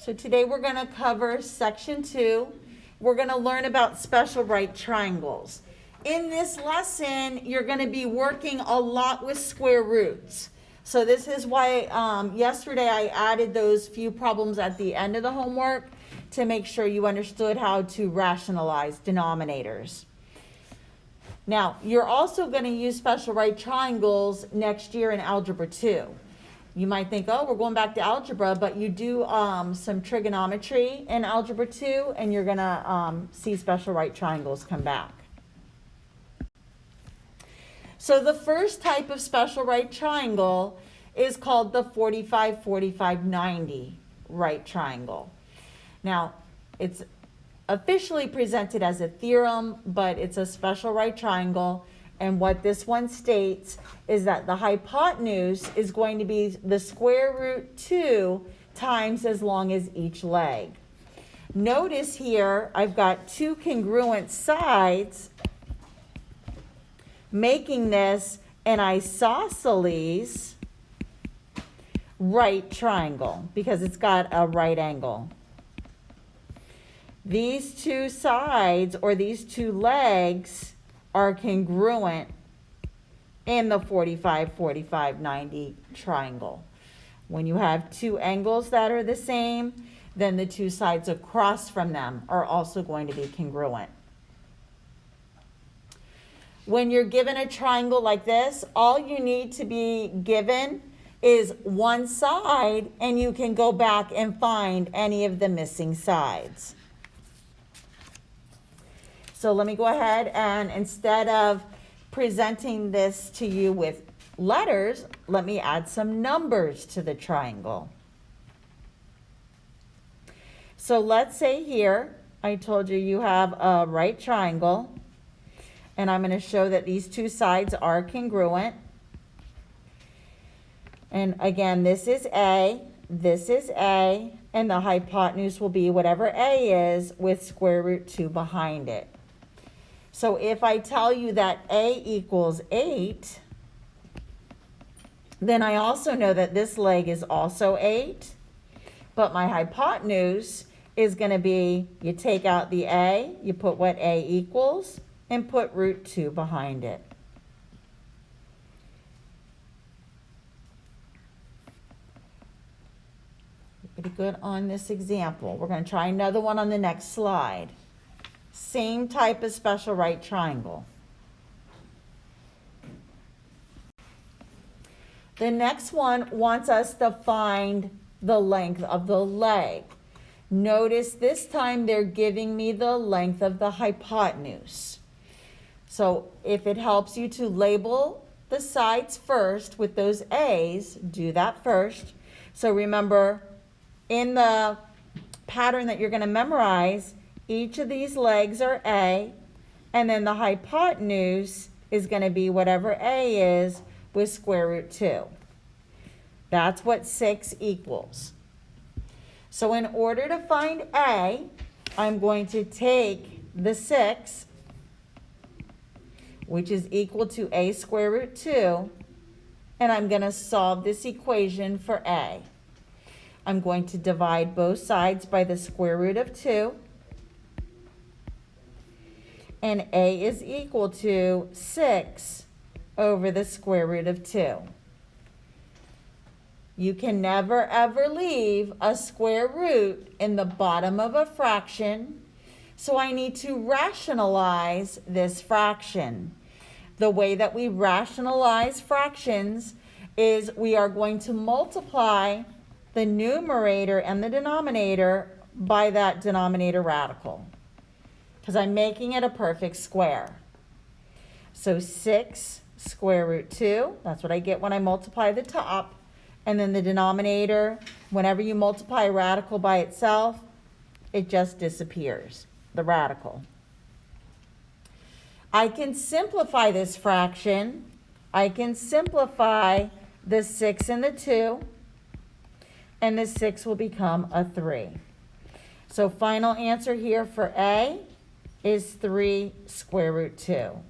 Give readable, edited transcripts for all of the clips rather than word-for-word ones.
So today we're going to cover section 2. We're going to learn about special right triangles. In this lesson, you're going to be working a lot with square roots. So this is why yesterday I added those few problems at the end of the homework to make sure you understood how to rationalize denominators. Now, you're also going to use special right triangles next year in Algebra 2. You might think, oh, we're going back to algebra, but you do some trigonometry in Algebra 2, and you're going to see special right triangles come back. So the first type of special right triangle is called the 45-45-90 right triangle. Now, it's officially presented as a theorem, but it's a special right triangle. And what this one states is that the hypotenuse is going to be the square root 2 times as long as each leg. Notice here I've got two congruent sides, making this an isosceles right triangle because it's got a right angle. These two sides, or these two legs, are congruent in the 45-45-90 triangle. When you have two angles that are the same, then the two sides across from them are also going to be congruent. When you're given a triangle like this, all you need to be given is one side, and you can go back and find any of the missing sides. So let me go ahead and instead of presenting this to you with letters, let me add some numbers to the triangle. So let's say here, I told you you have a right triangle, and I'm going to show that these two sides are congruent. And again, this is A, and the hypotenuse will be whatever A is with square root 2 behind it. So if I tell you that A equals 8, then I also know that this leg is also 8, but my hypotenuse is going to be, you take out the A, you put what A equals, and put root 2 behind it. Pretty good on this example. We're going to try another one on the next slide. Same type of special right triangle. The next one wants us to find the length of the leg. Notice this time they're giving me the length of the hypotenuse. So if it helps you to label the sides first with those A's, do that first. So remember, in the pattern that you're going to memorize, each of these legs are A, and then the hypotenuse is going to be whatever A is with square root 2. That's what 6 equals. So in order to find A, I'm going to take the 6, which is equal to A square root 2, and I'm going to solve this equation for A. I'm going to divide both sides by the square root of 2. And A is equal to 6 over the square root of 2. You can never ever leave a square root in the bottom of a fraction, so I need to rationalize this fraction. The way that we rationalize fractions is we are going to multiply the numerator and the denominator by that denominator radical, because I'm making it a perfect square. So 6 square root 2, that's what I get when I multiply the top. And then the denominator, whenever you multiply a radical by itself, it just disappears, the radical. I can simplify this fraction. I can simplify the 6 and the 2, and the 6 will become a 3. So final answer here for A is 3 square root 2.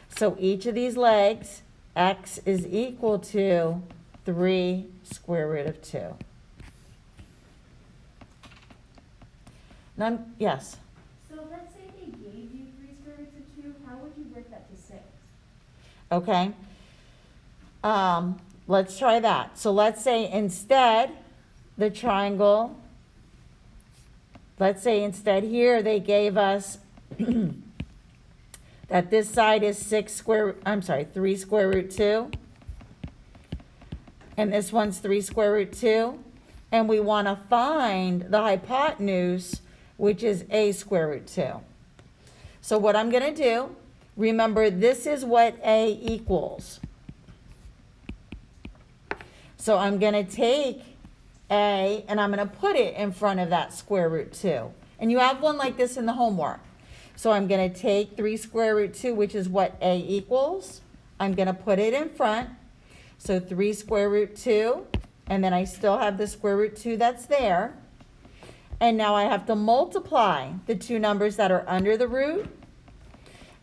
So each of these legs, x is equal to 3 square root of 2. None, yes. So let's say they gave you 3 square roots of 2, how would you work that to 6? Okay. Let's try that. So let's say instead, the triangle, let's say instead here they gave us that this side is 3 square root 2. And this one's 3 square root 2. And we want to find the hypotenuse, which is a square root 2. So what I'm going to do, remember this is what a equals. So I'm going to take a and I'm going to put it in front of that square root 2. And you have one like this in the homework. So I'm going to take 3 square root 2, which is what a equals. I'm going to put it in front. So 3 square root 2, and then I still have the square root 2 that's there. And now I have to multiply the two numbers that are under the root.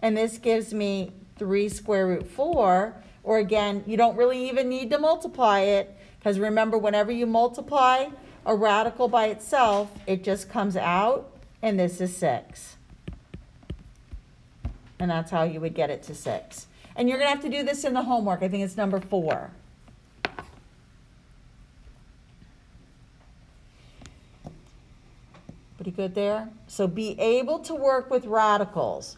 And this gives me 3 square root 4. Or again, you don't really even need to multiply it, because remember, whenever you multiply a radical by itself, it just comes out, and this is 6. And that's how you would get it to 6. And you're going to have to do this in the homework. I think it's number 4. Pretty good there? So be able to work with radicals.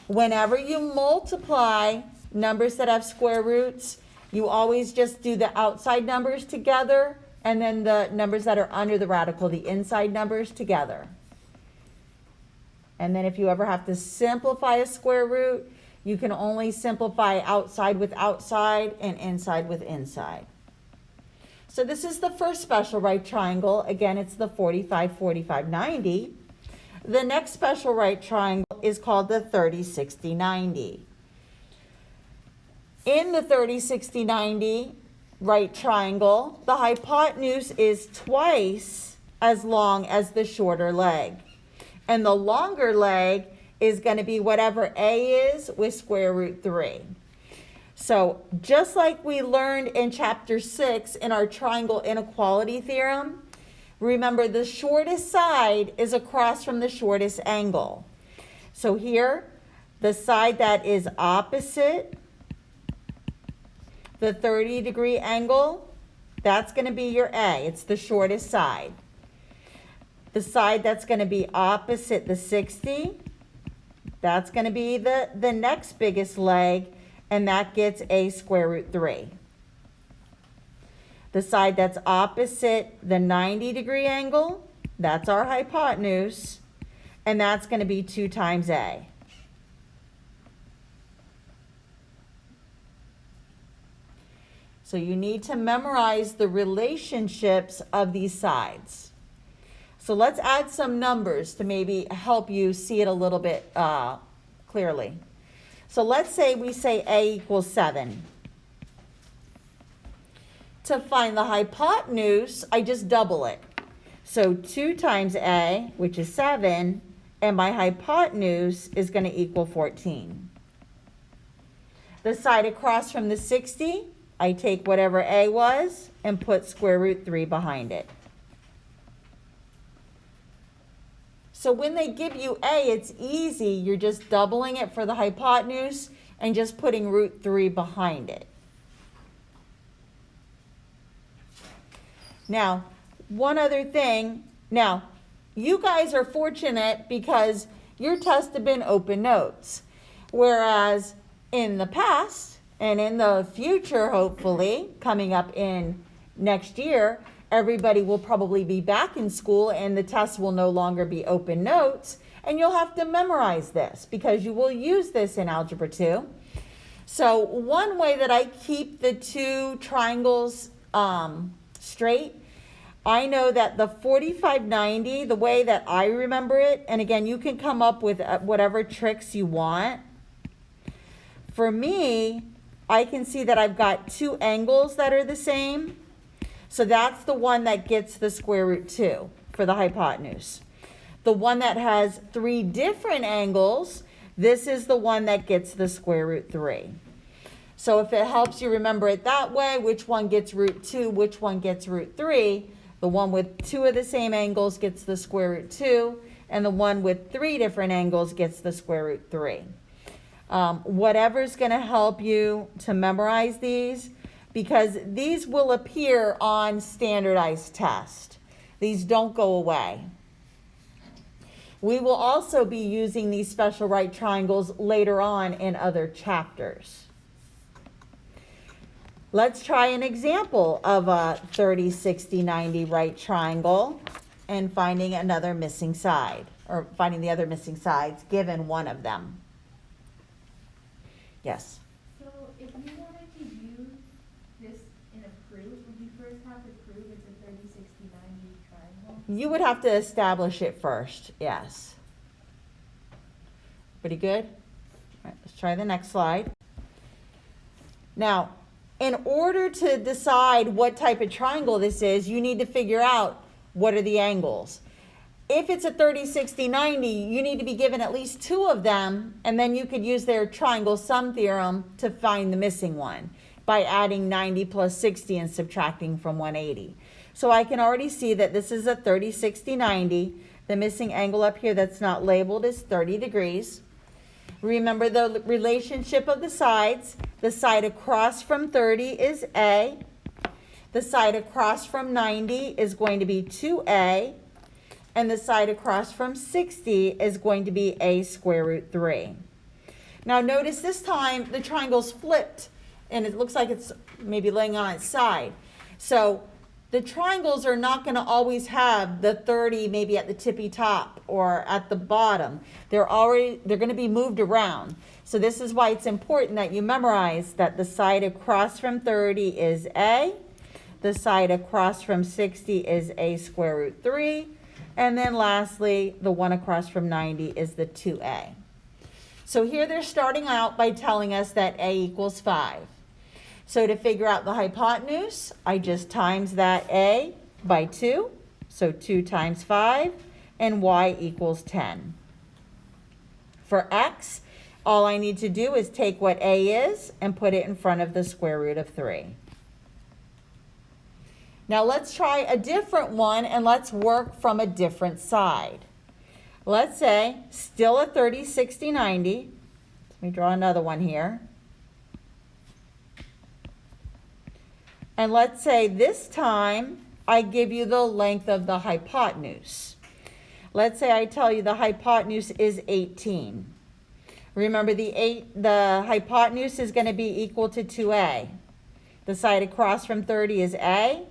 Whenever you multiply numbers that have square roots, you always just do the outside numbers together, and then the numbers that are under the radical, the inside numbers together. And then if you ever have to simplify a square root, you can only simplify outside with outside and inside with inside. So this is the first special right triangle. Again, it's the 45, 45, 90. The next special right triangle is called the 30, 60, 90. In the 30, 60, 90 right triangle, the hypotenuse is twice as long as the shorter leg. And the longer leg is going to be whatever a is with square root 3. So just like we learned in chapter 6 in our triangle inequality theorem, remember the shortest side is across from the shortest angle. So here, the side that is opposite the 30-degree angle, that's going to be your A. It's the shortest side. The side that's going to be opposite the 60, that's going to be the next biggest leg, and that gets a square root 3. The side that's opposite the 90-degree angle, that's our hypotenuse, and that's going to be 2 times a. So you need to memorize the relationships of these sides. So let's add some numbers to maybe help you see it a little bit clearly. So let's say we say a equals 7. To find the hypotenuse, I just double it. So 2 times a, which is 7, and my hypotenuse is going to equal 14. The side across from the 60, I take whatever a was and put square root 3 behind it. So when they give you a, it's easy. You're just doubling it for the hypotenuse and just putting root 3 behind it. Now, one other thing. Now, you guys are fortunate because your tests have been open notes. Whereas in the past and in the future, hopefully, coming up in next year, everybody will probably be back in school and the tests will no longer be open notes, and you'll have to memorize this because you will use this in Algebra 2. So one way that I keep the two triangles straight, I know that the 4590, the way that I remember it, and again, you can come up with whatever tricks you want. For me, I can see that I've got 2 angles that are the same. So that's the one that gets the square root 2 for the hypotenuse. The one that has 3 different angles, this is the one that gets the square root 3. So if it helps you remember it that way, which one gets root 2, which one gets root 3, the one with 2 of the same angles gets the square root 2, and the one with 3 different angles gets the square root 3. Whatever's going to help you to memorize these, because these will appear on standardized test. These don't go away. We will also be using these special right triangles later on in other chapters. Let's try an example of a 30, 60, 90 right triangle and finding another missing side, or finding the other missing sides given one of them. Yes? So if you wanted to use this in a proof, would you first have to prove it's a 30, 60, 90 triangle? You would have to establish it first, yes. Pretty good? All right, let's try the next slide. Now, in order to decide what type of triangle this is, you need to figure out what are the angles. If it's a 30, 60, 90, you need to be given at least 2 of them, and then you could use their triangle sum theorem to find the missing one by adding 90 plus 60 and subtracting from 180. So I can already see that this is a 30, 60, 90. The missing angle up here that's not labeled is 30 degrees. Remember the relationship of the sides. The side across from 30 is A. The side across from 90 is going to be 2A. And the side across from 60 is going to be A square root 3. Now notice this time the triangle's flipped and it looks like it's maybe laying on its side. So the triangles are not going to always have the 30 maybe at the tippy top or at the bottom. They're going to be moved around. So this is why it's important that you memorize that the side across from 30 is A, the side across from 60 is A square root 3, and then lastly, the one across from 90 is the 2A. So here they're starting out by telling us that A equals 5. So to figure out the hypotenuse, I just times that A by 2. So 2 times 5, and Y equals 10. For X, all I need to do is take what A is and put it in front of the square root of 3. Now let's try a different one and let's work from a different side. Let's say, still a 30, 60, 90. Let me draw another one here. And let's say this time I give you the length of the hypotenuse. Let's say I tell you the hypotenuse is 18. Remember the hypotenuse is going to be equal to 2A. The side across from 30 is A,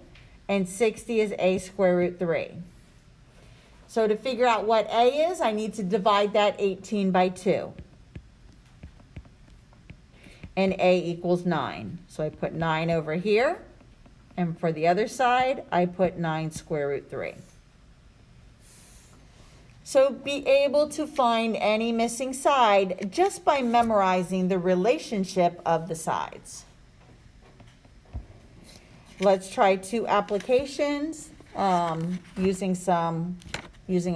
and 60 is A square root 3. So to figure out what A is, I need to divide that 18 by 2. And A equals 9. So I put 9 over here. And for the other side, I put 9 square root 3. So be able to find any missing side just by memorizing the relationship of the sides. Let's try 2 applications using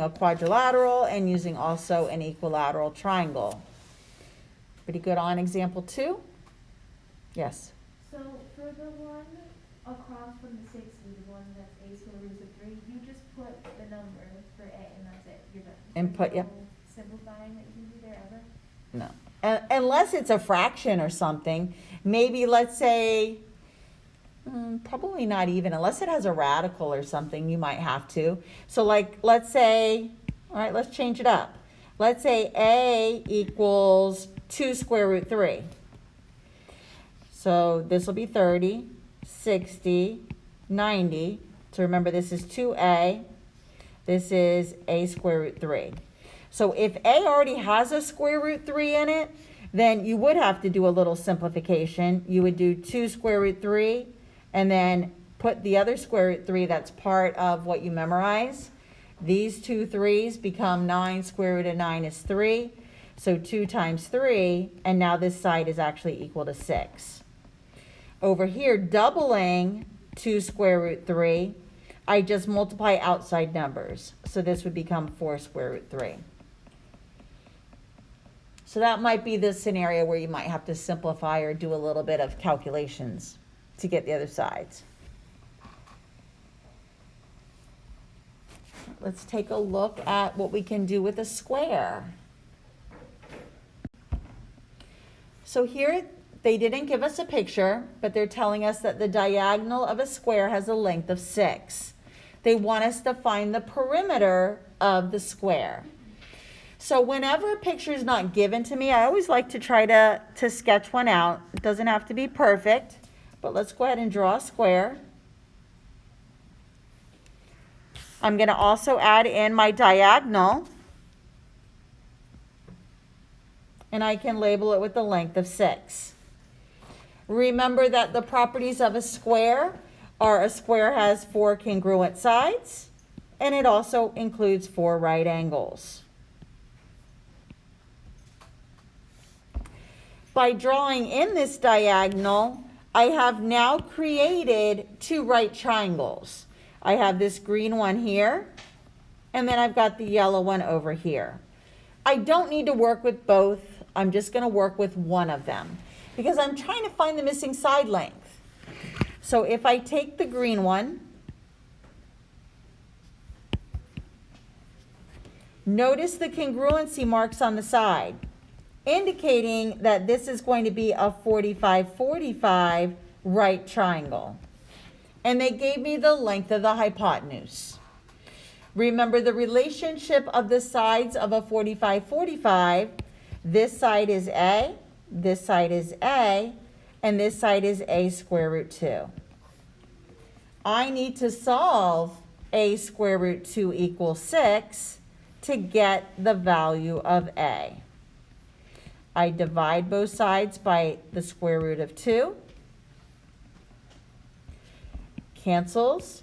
a quadrilateral and using also an equilateral triangle. Pretty good on example 2? Yes. So for the one across from the 60, the one that's A square root of 3, you just put the number for A and that's it. You're done. And put, yep. No simplifying that you can do there ever? No. Unless it's a fraction or something. Maybe let's say, probably not even, unless it has a radical or something, you might have to. So like, let's say, all right, let's change it up. Let's say A equals 2 square root 3. So this will be 30, 60, 90. So remember this is 2A, this is A square root 3. So if A already has a square root 3 in it, then you would have to do a little simplification. You would do 2 square root 3 and then put the other square root 3 that's part of what you memorize. These 2 3's become 9, square root of 9 is 3. So 2 times 3, and now this side is actually equal to 6. Over here, doubling 2 square root 3, I just multiply outside numbers. So this would become 4 square root 3. So that might be the scenario where you might have to simplify or do a little bit of calculations to get the other sides. let's take a look at what we can do with a square. So here, they didn't give us a picture, but they're telling us that the diagonal of a square has a length of 6. They want us to find the perimeter of the square. So whenever a picture is not given to me, I always like to try to sketch one out. It doesn't have to be perfect, but let's go ahead and draw a square. I'm going to also add in my diagonal, and I can label it with the length of 6. Remember that the properties of a square are a square has 4 congruent sides, and it also includes 4 right angles. By drawing in this diagonal, I have now created 2 right triangles. I have this green one here, and then I've got the yellow one over here. I don't need to work with both. I'm just going to work with one of them because I'm trying to find the missing side length. So if I take the green one, notice the congruency marks on the side, indicating that this is going to be a 45-45 right triangle. And they gave me the length of the hypotenuse. Remember the relationship of the sides of a 45-45. This side is A, this side is A, and this side is A square root 2. I need to solve A square root 2 equals 6 to get the value of A. I divide both sides by the square root of 2. Cancels.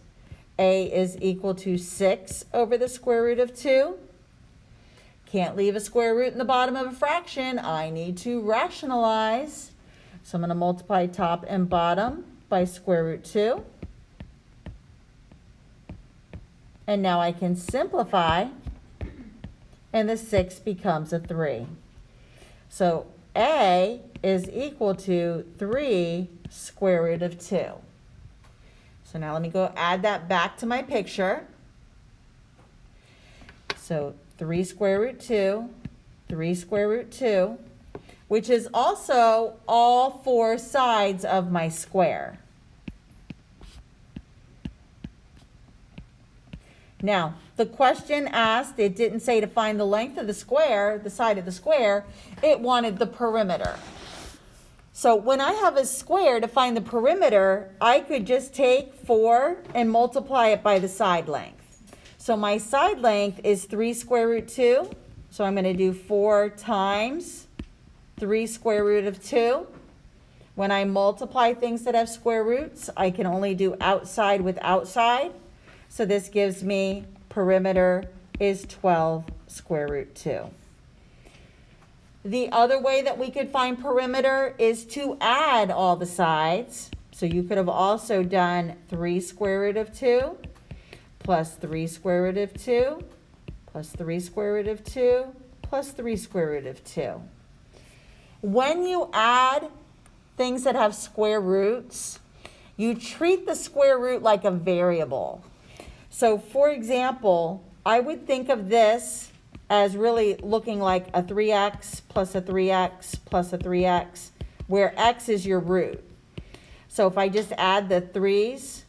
A is equal to 6 over the square root of 2. Can't leave a square root in the bottom of a fraction. I need to rationalize. So I'm going to multiply top and bottom by square root 2. And now I can simplify, and the 6 becomes a 3. So A is equal to 3 square root of 2. So now let me go add that back to my picture. So 3 square root 2, 3 square root 2, which is also all 4 sides of my square. Now, the question asked, it didn't say to find the length of the square, the side of the square, it wanted the perimeter. So when I have a square to find the perimeter, I could just take 4 and multiply it by the side length. So my side length is 3 square root 2. So I'm going to do 4 times 3 square root of 2. When I multiply things that have square roots, I can only do outside with outside. So this gives me perimeter is 12 square root 2. The other way that we could find perimeter is to add all the sides. So you could have also done 3 square root of 2 plus 3 square root of 2 plus 3 square root of 2 plus 3 square root of 2. When you add things that have square roots, you treat the square root like a variable. So for example, I would think of this as really looking like a 3x plus a 3x plus a 3x, where x is your root. So if I just add the 3's,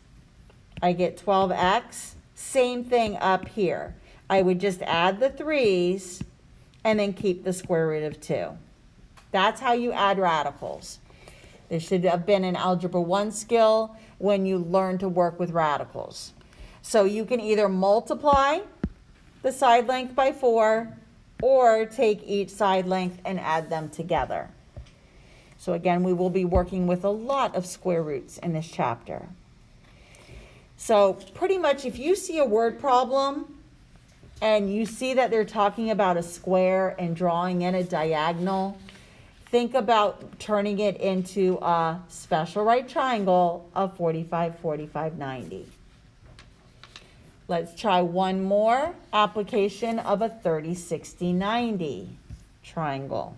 I get 12x. Same thing up here. I would just add the 3's and then keep the square root of 2. That's how you add radicals. This should have been an Algebra 1 skill when you learn to work with radicals. So you can either multiply the side length by 4 or take each side length and add them together. So again, we will be working with a lot of square roots in this chapter. So pretty much if you see a word problem and you see that they're talking about a square and drawing in a diagonal, think about turning it into a special right triangle of 45, 45, 90. Let's try one more application of a 30, 60, 90 triangle.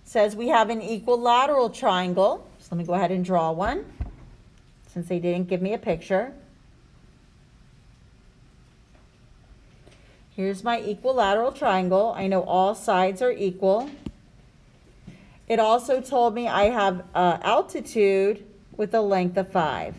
Says we have an equilateral triangle. So let me go ahead and draw one since they didn't give me a picture. Here's my equilateral triangle. I know all sides are equal. It also told me I have altitude with a length of 5.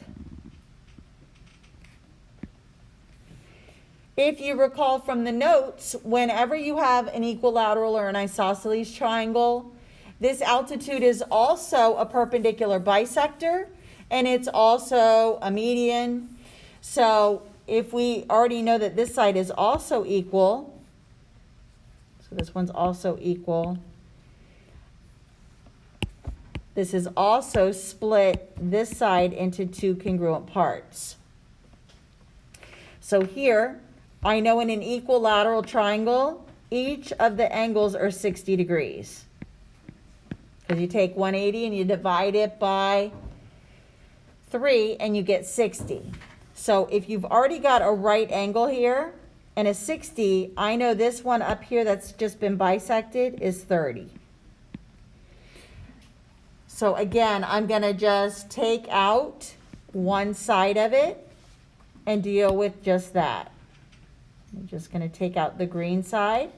If you recall from the notes, whenever you have an equilateral or an isosceles triangle, this altitude is also a perpendicular bisector, and it's also a median. So if we already know that this side is also equal, so this one's also equal, this is also split this side into 2 congruent parts. So here, I know in an equilateral triangle, each of the angles are 60 degrees. Because you take 180 and you divide it by 3 and you get 60. So if you've already got a right angle here and a 60, I know this one up here that's just been bisected is 30. So again, I'm going to just take out one side of it and deal with just that. I'm just going to take out the green side.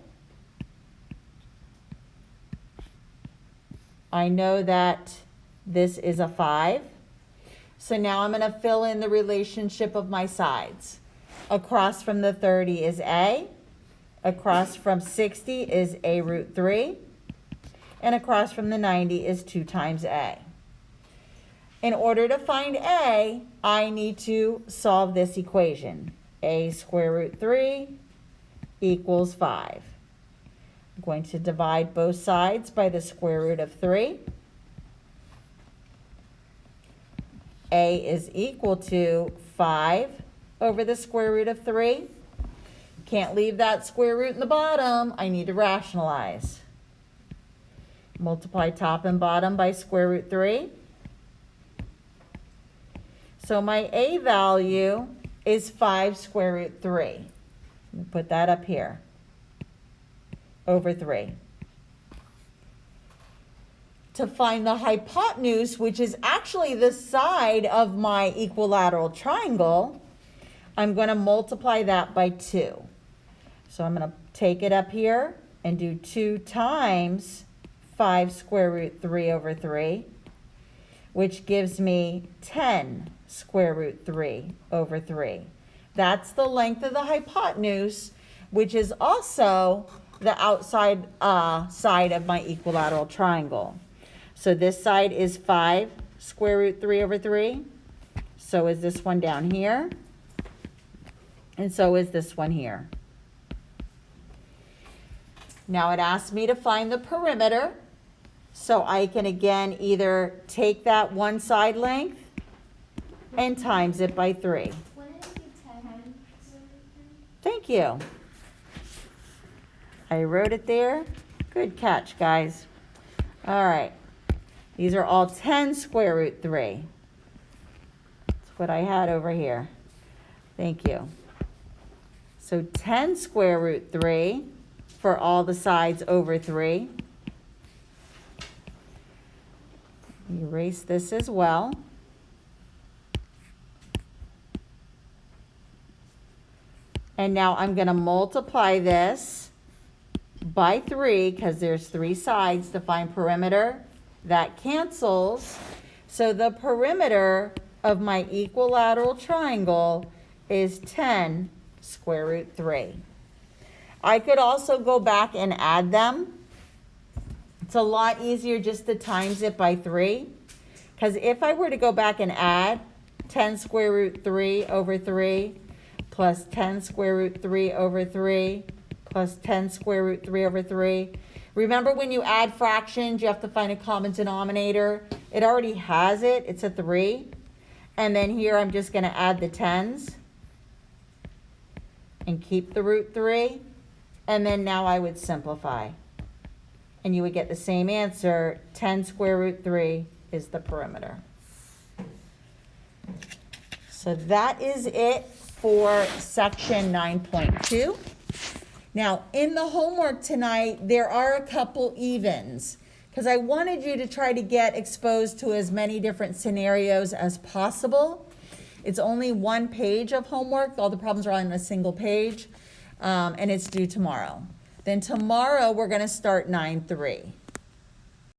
I know that this is a 5. So now I'm going to fill in the relationship of my sides. Across from the 30 is A. Across from 60 is A root 3. And across from the 90 is 2 times A. In order to find A, I need to solve this equation. A square root 3 equals 5. I'm going to divide both sides by the square root of 3. A is equal to 5 over the square root of 3. Can't leave that square root in the bottom. I need to rationalize. Multiply top and bottom by square root 3. So my A value is 5 square root 3. Let me put that up here. Over 3. To find the hypotenuse, which is actually the side of my equilateral triangle, I'm going to multiply that by 2. So I'm going to take it up here and do 2 times 5 square root 3 over 3, which gives me 10 square root 3 over 3. That's the length of the hypotenuse, which is also the outside side of my equilateral triangle. So this side is 5 square root 3 over 3. So is this one down here. And so is this one here. Now it asks me to find the perimeter. So I can again either take that one side length and times it by 3. Wouldn't it be 10? Thank you. I wrote it there. Good catch, guys. All right. These are all 10 square root 3. That's what I had over here. Thank you. So 10 square root 3 for all the sides over 3. Erase this as well. And now I'm going to multiply this by 3 because there's 3 sides to find perimeter. That cancels. So the perimeter of my equilateral triangle is 10 square root 3. I could also go back and add them. It's a lot easier just to times it by 3. Because if I were to go back and add 10 square root 3 over 3 plus 10 square root 3 over 3 plus 10 square root 3 over 3. Remember when you add fractions, you have to find a common denominator. It already has it. It's a 3. And then here I'm just going to add the 10s and keep the root 3. And then now I would simplify. And you would get the same answer. 10 square root 3 is the perimeter. So that is it for section 9.2. Now, in the homework tonight, there are a couple evens because I wanted you to try to get exposed to as many different scenarios as possible. It's only one page of homework. All the problems are on a single page. and it's due tomorrow. Then tomorrow, we're gonna start 9-3.